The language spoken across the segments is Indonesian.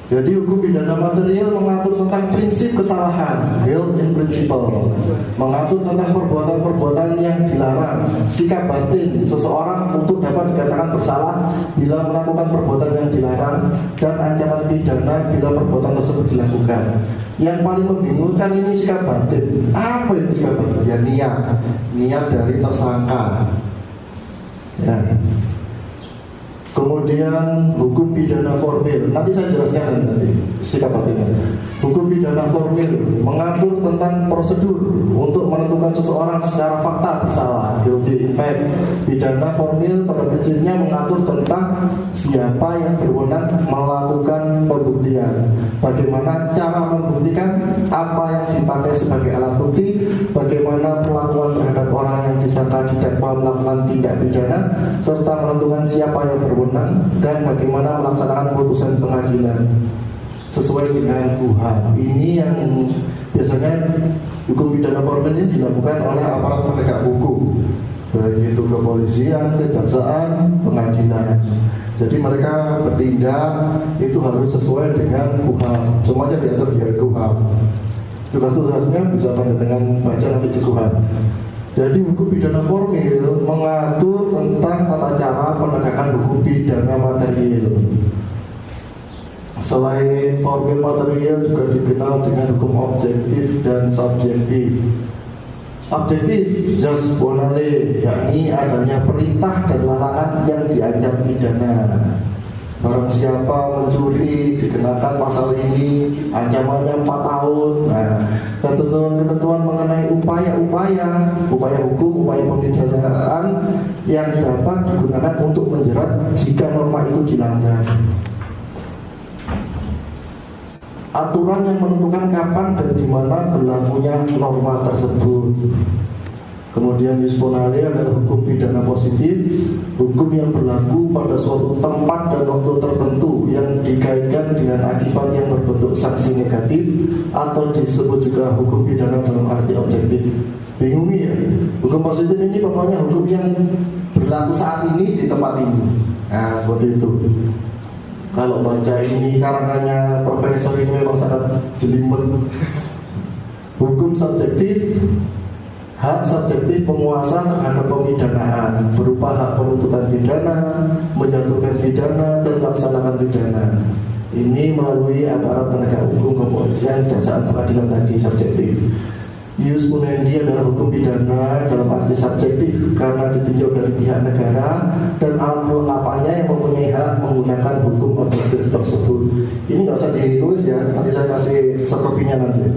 Jadi hukum pidana material mengatur tentang prinsip kesalahan, guilt in principle, mengatur tentang perbuatan-perbuatan yang dilarang, sikap batin seseorang untuk dapat dikatakan bersalah bila melakukan perbuatan yang dilarang, dan ancaman pidana bila perbuatan tersebut dilakukan. Yang paling membingungkan ini sikap batin. Apa itu sikap batin? Ya niat dari tersangka. Ya. Kemudian hukum pidana formil, nanti saya jelaskan nanti sikap batinnya. Hukum pidana formil mengatur tentang prosedur untuk menentukan seseorang secara fakta bersalah, guilty in fact. Pidana formil pada prinsipnya mengatur tentang siapa yang berwenang melakukan pembuktian, bagaimana cara membuktikan, apa yang dipakai sebagai alat bukti, bagaimana perlakuan terhadap orang yang disangka didakwa melakukan tindak pidana, serta menentukan siapa yang berwenang dan bagaimana melaksanakan putusan pengadilan sesuai dengan KUHP. Ini yang biasanya hukum pidana formil ini dilakukan oleh aparat penegak hukum, baik itu kepolisian, kejaksaan, pengadilan. Jadi mereka bertindak itu harus sesuai dengan KUHP. Semuanya diatur di KUHP. Tugas-tugasnya bisa dengan baca nanti di KUHP. Jadi hukum pidana formil mengatur tentang tata cara penegakan hukum pidana material. Selain formil material juga dikenal dengan hukum objektif dan subjektif. Objektif just only, yakni adanya perintah dan larangan yang diancam pidana. Barang siapa mencuri dikenakan pasal ini, ancamannya 4 tahun. Nah, ketentuan-ketentuan mengenai upaya hukum, upaya pemidanaan yang dapat digunakan untuk menjerat jika norma itu dilanggar. Aturan yang menentukan kapan dan di mana berlakunya norma tersebut. Kemudian jus bonale adalah hukum pidana positif, hukum yang berlaku pada suatu tempat dan waktu tertentu yang dikaitkan dengan akibat yang berbentuk sanksi negatif, atau disebut juga hukum pidana dalam arti objektif. Bingung ya? Hukum positif ini pokoknya hukum yang berlaku saat ini di tempat ini. Nah, seperti itu. Kalau baca ini karangannya profesor ini memang sangat jelimet. Hukum subjektif, hak subjektif penguasa terhadap pemidanaan berupa hak penuntutan pidana, menjatuhkan pidana, dan melaksanakan pidana. Ini melalui aparat penegak hukum, kepolisian, kejaksaan, pengadilan tadi subjektif. Ius munendi adalah hukum pidana dalam arti subjektif karena ditinjau dari pihak negara dan alat pelengkapannya yang mempunyai hak menggunakan hukum objektif tersebut. Ini nggak usah ditulis ya, nanti saya kasih sekopinya nanti.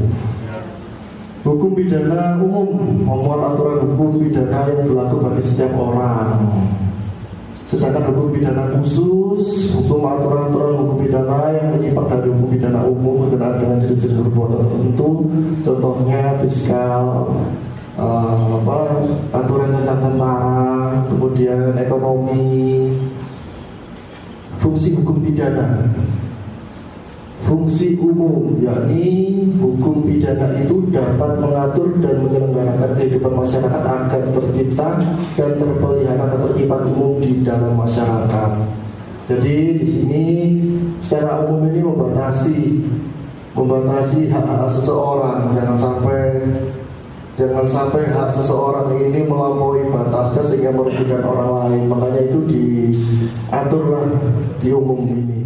Hukum pidana umum memuat aturan hukum pidana yang berlaku bagi setiap orang. Sedangkan hukum pidana khusus, hukum aturan-aturan hukum pidana yang menyimpang dari hukum pidana umum berkenaan dengan jenis-jenis perbuatan tertentu, contohnya fiskal, aturan tentang tentara, kemudian ekonomi. Fungsi hukum pidana, fungsi umum, yakni hukum pidana itu dapat mengatur dan menyelenggarakan kehidupan masyarakat agar tercipta dan terpelihara ketertiban umum di dalam masyarakat. Jadi di sini secara umum ini membatasi hak-hak seseorang. Jangan sampai hak seseorang ini melampaui batasnya sehingga merugikan orang lain. Makanya itu diaturlah di umum ini.